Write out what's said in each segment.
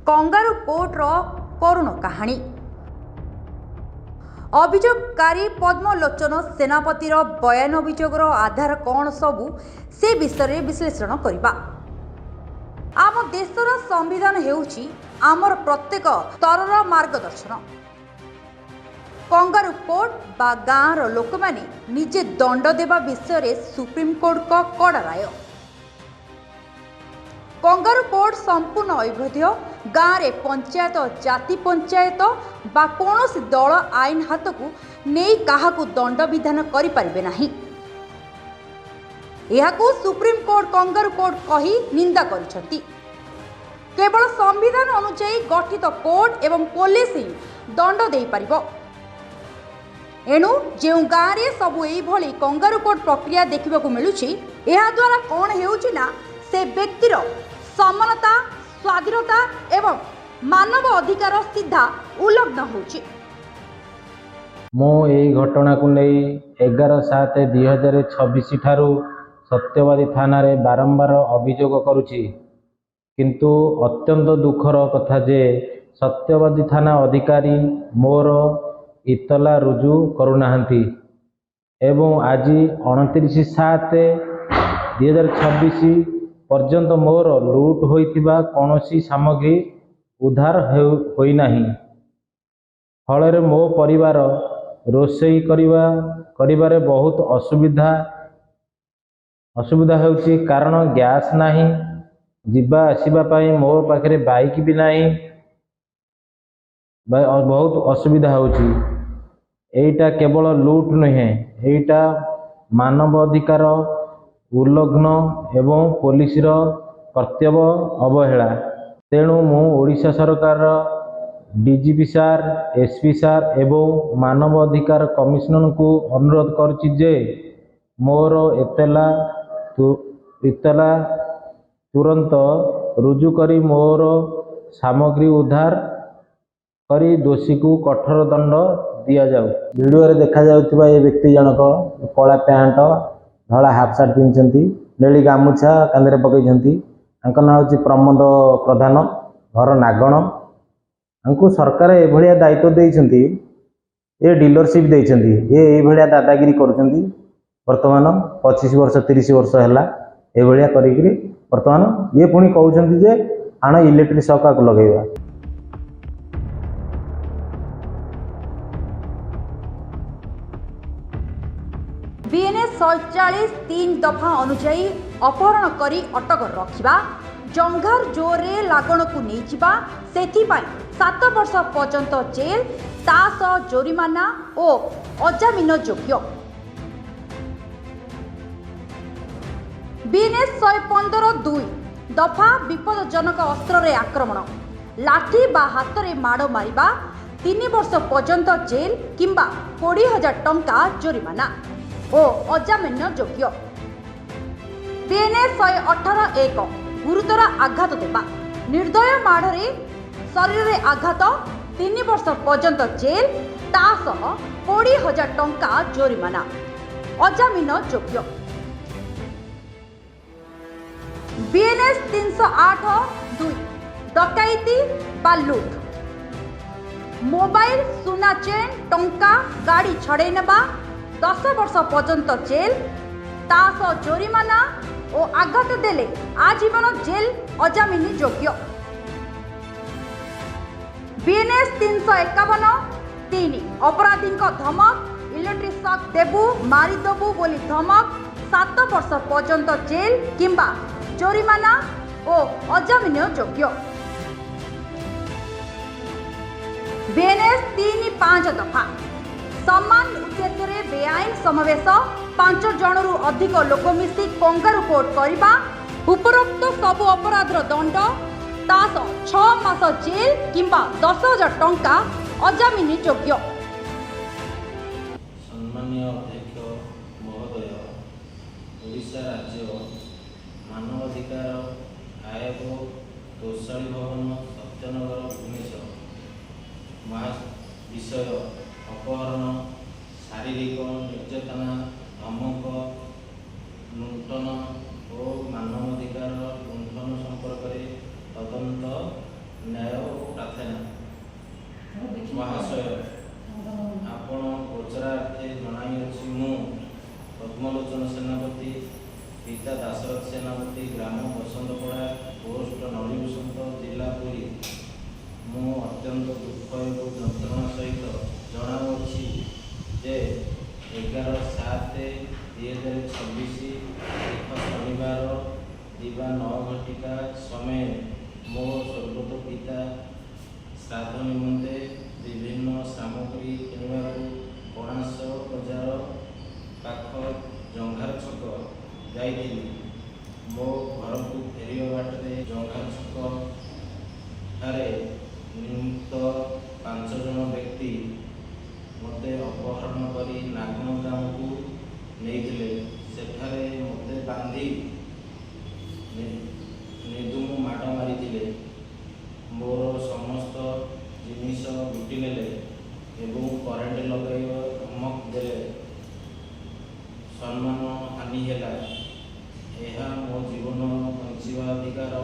Kangaroo कोर्टर करुण कहानी। अभियोगकारी पद्मलोचन सेनापतिर बयान अभियोगर आधार कौन सबू से विषय विश्लेषण करबा। आम देशर संविधान हेउची आमर प्रत्येक स्तरर मार्गदर्शन। कंगारू कोर्ट बा गाँवर लोक माने निजे दंड देवा विषय सुप्रीम कोर्ट का कड़ा राय। कंगारू कोर्ट संपूर्ण अवैध गाँव में पंचायत जाति पंचायत बा कौन दल आईन हाथ को नहीं क्या दंड विधान करें ना। यह सुप्रीम कोर्ट कंगारू कोर्ट कही निंदा करिसेंती। केवल संविधान अनुसार गठित कोर्ट एवं पुलिस ही दंड दे पारिबो। एणु जो गाँव में सबू यही कंगारू कोर्ट प्रक्रिया देखा मिलूची यह द्वारा कौन हेउची ना से व्यक्तिर समानता स्वाधीनता एवं मानव अधिकार सीधा उल्लंघन होची। मो यही घटना को नहीं 11/7/2026 ठारू सत्यवादी थाना रे बारंबार अभियोग करुछि, किंतु अत्यंत दुखर कथा जे सत्यवादी थाना अधिकारी मोर इतला रुजु करुनाहांती एवं आज 29/7/2026 पर्यंत मोर लूट होइतिबा कौनसी सामग्री उद्धार होई नाही। फल मो परिवार रोषेई करिबारे बहुत असुविधा होउची, कारण गैस नाही, जिबा आसीबा पाई मो पाखरे बाइक भी नाही, बहुत असुविधा होउची। एटा केवल लूट नुहे, एटा मानव अधिकार उल्लंघन एवं पुलिस कर्तव्य अवहेला। तेणु मु ओडिशा सरकार डीजीपी सार एसपी सार एवं मानव अधिकार कमिशनर को अनुरोध करुछि जे मोर इतला तुरंत रुजु करी मोर सामग्री उद्धार करी दोषी को कठोर दंड दिया जाऊ। वीडियो रे देखा जाउथिबा ए व्यक्ति जनक कला पैंट धला हाफ सार्ट पिंधि नेली गामुछा कांधे पकई। ना हूँ प्रमोद प्रधान घर नागण। हमको सरकार एभलिया दायित्व देइछंती, ए डीलरशिप देइछंती, ये दादागिरी करुछंती। वर्तमान 25 वर्ष 30 वर्ष है एभलिया करिकरी वर्तमान ये पुणी कहउछंती जे आण इलेक्ट्रिक शॉक लगेगा। बीएनएस 47 3 दफा अनुजाई अपहरण करी अटक रखिबा, जंघार जोरे लागण को नहीं जिबा, सेथिपाई 7 वर्ष पर्यंत जेल तास जोरिमाना और अजामिन योग्य। बीएनएस 115 2 दफा विपदजनक अस्त्र रे आक्रमण, लाठी बा हाथ रे माड़ मारिबा, 3 वर्ष पर्यंत जेल किंबा 20,000 टंका जोरिमाना ओ अजामिन्य योग्य। बीएनएस 118 1 गुरुतर आघात देवा, निर्दय माढ़े शरीर रे आघात, 3 वर्ष पर्यंत जेल तासह 20,000 टंका जोरिमाना अजामिन योग्य। बीएनएस 308 2 डकैती बा लूट, मोबाइल सुना चेन टंका गाड़ी छड़े नेबा, 10 वर्ष पर्यंत जेल तास जोरिमाना और आघात देले आजीवन जेल अजामिन योग्य। बीएनएस 351 3 अपराधी धमक, इलेक्ट्रिक शॉक देबू मारिदेबू बोली धमक, 7 वर्ष पर्यंत जेल किंबा जोरिमाना और अजामिन योग्य। बीएनएस 3-5 दफा समान उद्देश्य रे बेआईन समावेश, 5 जनरू अधिक लोक मिसी कंगारू कोर्ट करबा, उपरोक्त सबु अपराधर दंड तास 6 मास जेल किंबा 10,000 टंका अजामिन योग्य। सम्माननीय अध्यक्ष महोदय, ओडिशा राज्य मानवाधिकार आयोग तोषाली भवन सत्यनगर भुवनेश्वर विषय अपहरण शारीरिक निर्यातना धमक लुंठन और मानवाधिकार लुंठन संपर्क में तदंत न्याय प्रार्थना महाशय आपण पचरार्थे जनाई मु पद्मलोचन सेनापति पिता दाशरथ सेनापति ग्राम बसंतपड़ा पोस्ट नलीबसंत जिला पुरी मु अत्यंत दुख और जंत्रणा सहित जनावि जे 11/7/2026 एक शनिवार दिवा 9 घटिका समय मो स्वर्गत पिता श्राद्ध निमंते विभिन्न सामग्री किणवाक कणास बजार पाख जंघार छक जाइली मो घर को फेरिया बाटे जंघार छक ठारे नियुक्त 5 जन व्यक्ति मते अपहरण करी नागन गाँव को नहीं सेठारे मते बांधी निर्दुम माड़ मारी मोर समस्त जिनिस लुटि नेले एवं करेन्ट लगाई धमक देले सम्मान हानि है मो जीवन बंचा अधिकार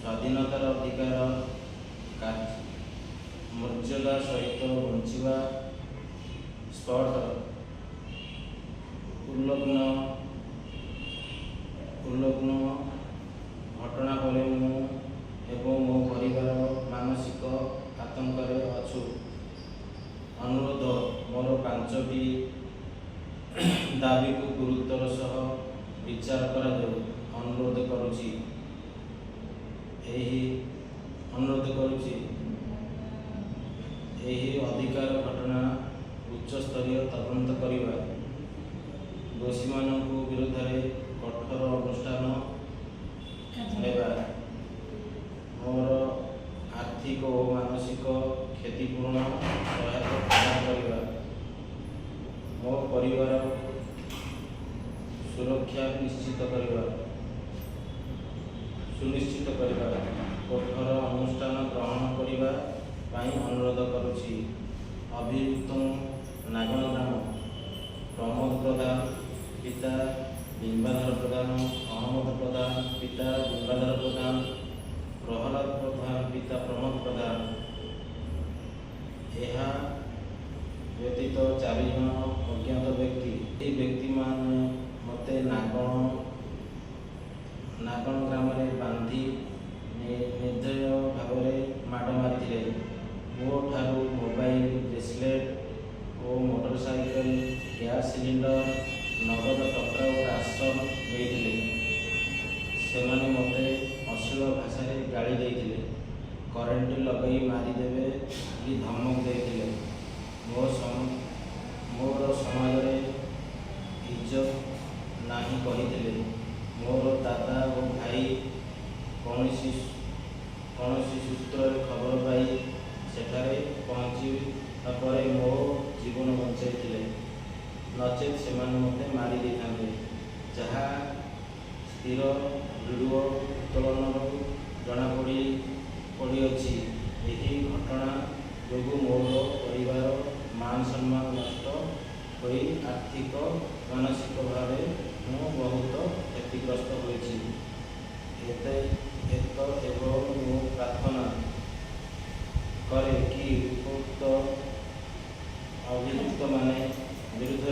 स्वाधीनतार अधिकार मर्यादा सहित बंचा स्पट उल्लग्न घटना पर मु एवं मो परिवार मानसिक आतंक अच्छु अनुरोध मोर 5टी दाबी को गुरुतर सह विचार करा अनुरोध करुछि अधिकार घटना उच्च स्तरीय तदंत करवा दोषी मानक विरुद्ध कठोर अनुष्ठान नेबा मोर आर्थिक और मानसिक क्षतिपूर्ण सहायता प्रदान करवा मो परिवार सुरक्षा सुनिश्चित करवा कठोर अनुष्ठान ग्रहण करने अनुरोध करुछि अभियुक्त नागन ग्राम प्रमोद प्रधान पिता बिंबाधर प्रधान अहमद प्रधान पिता बिंबाधर प्रधान प्रहलाद प्रधान पिता प्रमोद प्रधान यह व्यतीत 4 जन अज्ञात व्यक्ति मान मते नागन ग्राम में बांधी निर्दय भाव माड़ मारी मो ठारू मोबाइल ब्रेसलेट और मोटरसाइकिल गैस सिलिंडर नगद टका और राशन नहीं से मते अश्लील भाषा गाड़ी देते करेन्ट लगे मारिदेवे कि धमक देते मोर समाज इज्जत नहीं कही मोर दादा और भाई कौन सूत्र खबर पाई सेठारे पहुँचा पर मो जीवन बचाई नचेत से मते मारी देते जहाँ स्थिर वीडियो उत्तोलन जनापड़ी पड़ी घटना जो मोर परिवार मान सम्मान नष्ट हो आर्थिक मानसिक भाव मु बहुत क्षतिग्रस्त होती मु प्रार्थना करे कि उपयुक्त अभियुक्त माने विरुद्ध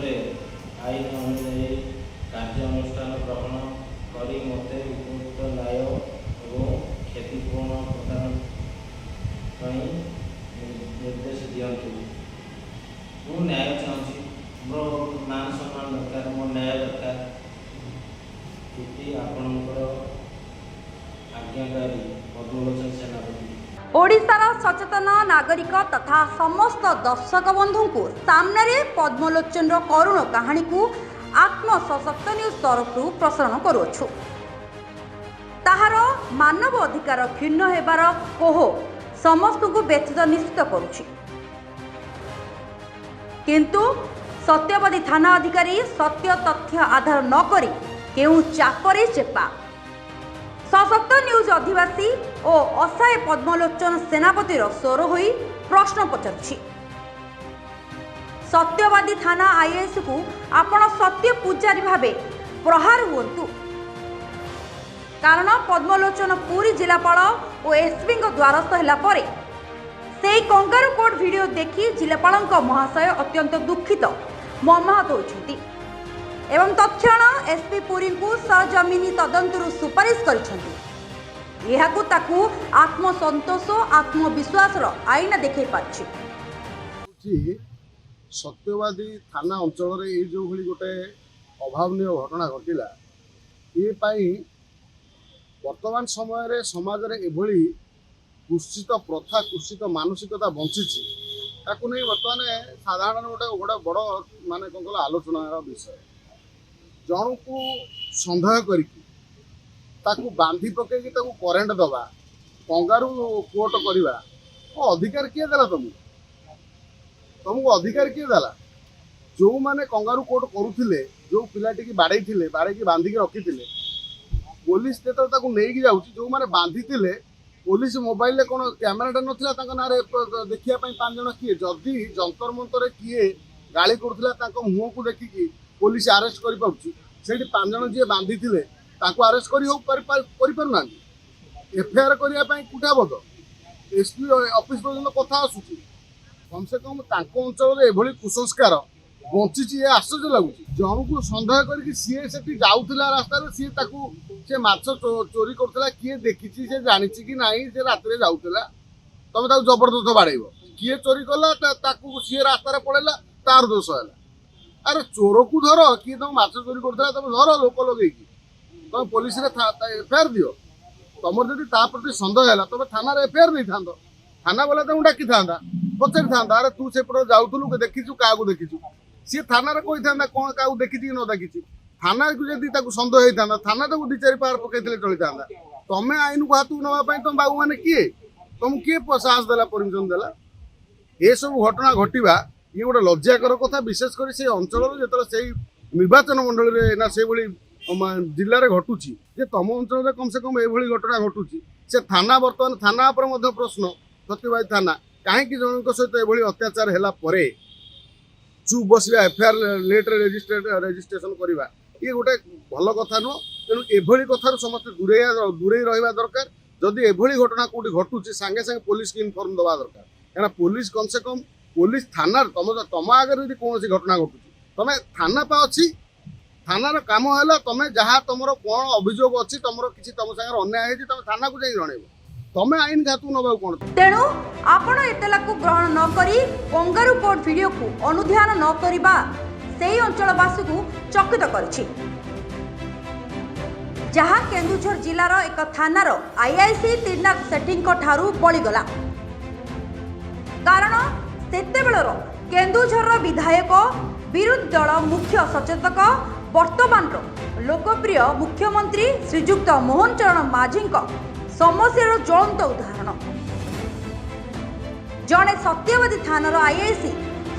आईन अनुसार कार्यानुष्ठान ग्रहण करी मते उपयुक्त न्याय और क्षतिपूर्ण प्रदान निर्देश दिंतु मु न्याय चाहूँगी मोर मान सम्मान दरकार मो न्याय दरकार आपणकर आज्ञाकारी पद्मलोचन सेनापति ओडिशार सचेतन नागरिक तथा समस्त दर्शक बंधु को सामने पद्मलोचन करुण कहानी को आत्मसशक्त न्यूज तरफ प्रसारण करुछु ताहार मानव अधिकार क्षुण्ण हेबार कोह समस्त को व्यथित निश्चित करुछि किंतु सत्यवादी थाना अधिकारी सत्य तथ्य आधार न करी केउ चापरे चेपा सशक्त न्यूज अधिवासी और असहाय पद्मलोचन सेनापतिर स्वर होई प्रश्न पचारुछि। सत्यवादी थाना आईएएस को आपण सत्य पूजारी भावे प्रहार हुंतु कारण पद्मलोचन पुरी जिलापाल और एसपी द्वारस्थ होला परे से कंगारू कोर्ट वीडियो देखि जिलापाल महाशय अत्यंत दुखित मर्माहत होती एवं तत्क्षण एसपी पुरी को सरजमीनी तदंतर सुपारिश करिसेंति एहाकु ताकु आत्मसंतोष आत्मविश्वास आईना देखै पाछि। सत्यवादी थाना अंचल ये जो भली गोटे अभावनीय घटना घटिला ये वर्तमान समय समाज रे एभली कुत्सित प्रथा कुत्सित मानसिकता बंची नहीं बर्तमान साधारण गोटे गोटे बड़ माने कौन कहला आलोचनार विषय जन को सन्देह करके बांधी पकई करेन्ट दबा कंगारू कोर्ट करवा अधिकार किए देला तुमको अधिकार किए देला जो माने कंगारू कोर्ट करुले जो पिलाटी की बाड़े बांधिकी रखी पुलिस जो जो मैंने बांधी पुलिस मोबाइल कौन कैमेराटा नाला ना देखा 5 जन किए जदि जंतर मंतर किए गाड़ी करुला मुह को देखिकी पुलिस आरेस्ट कर 5 जन जी बांधी आरेस्ट करना एफआईआर करने कुटाबद एसपी ऑफिस पर्यटन कथा आसूची कम से कम अंचल एभली कुसंस्कार बंची आश्चर्य लगुच जन को सन्देह करके सी से जाऊला रास्ता सी सी माछ चोरी करता किए देखी से जानी कि नाई से रात जाऊला तुम जबरदस्त बाड़ेब किए चोरी कला सी रास्ता पड़ेगा तार दोष है अरे चोर को धर किए तुम माछ चोरी करता तुम धर लोक लगे तुम पुलिस एफआईआर दियो तुम जब प्रति सन्देह है तुम थाना एफआईआर नहीं था थाना वाला तुम डाकी था पचारि था अरे तू से जाऊलु देखीचु क्या देखीचु सी थाना कही था कौन क्या देखी न देखी थाना को जब सन्देह होता थाना तो 2-4 पार पकई चली था तुम आईन को हाथ नापी तुम बाबू मैंने किए तुम किए साहस देला परमिशन देला ये सब घटना घटवा ये गोटे लज्जाकर कथा विशेषकर से अंचल जो से निर्वाचन मंडल ना से जिले में घटुची तुम अंचल कम से कम ये घटना घटुची से थाना बर्तमान थाना पर प्रश्न सत्यवादी थाना कहीं जन सहित ये अत्याचार है चुप बसवा एफआईआर लेट रेजिस्ट्रेशन करवा ये गोटे भल कथा नुह तेणु एभली कथार समस्त दूरे रहा दरकार जदि एभली घटना कौटी घटुची सांगे सांगे पुलिस की इनफर्म दवा दरकार कहीं पुलिस कम से कम पुलिस थाना तुम आगे यदि कौन घटना घटुची तुम थाना पा अच्छी थानार काम है तुम जहाँ तुम कौन अभियोग अच्छी तुम किसी तुम सागर अन्याय तुम थाना को जाइए जनइब तुम आईन घातु नवा कौन तेणु आपण एतला को ग्रहण न करी कंगारू कोर्ट वीडियो को अनुध्यान न करिबा सेही अंचलवासी को चकित करछि जहाँ केन्दुझर जिलार एक थानार आईआईसी त्रिनाथ सेठी ठारू बळीगला कारण सेतेबेलर केन्दुझर विधायक विरोधी दल मुख्य सचेतक वर्तमान लोकप्रिय मुख्यमंत्री श्रीजुक्त मोहन चरण माझी समस्यार ज्वलंत उदाहरण जड़े सत्यवादी थानार आईआईसी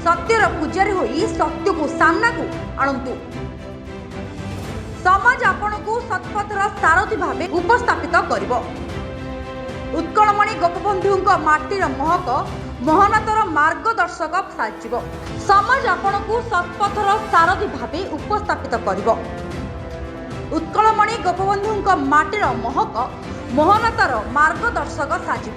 सत्यर पूजारी होई सत्य को सामना को आणंतु समाज आपण को सत्पथर सारथी भावे उपस्थापित करिवो उत्कलमणि गोपबंधु माटीर महक महानतर मार्गदर्शक साजिब समाज आपण को सत्पथर सारथी भावे उपस्थापित करिवो उत्कलमणि गोपबंधु माटीर महक महानतर मार्गदर्शक साजिब।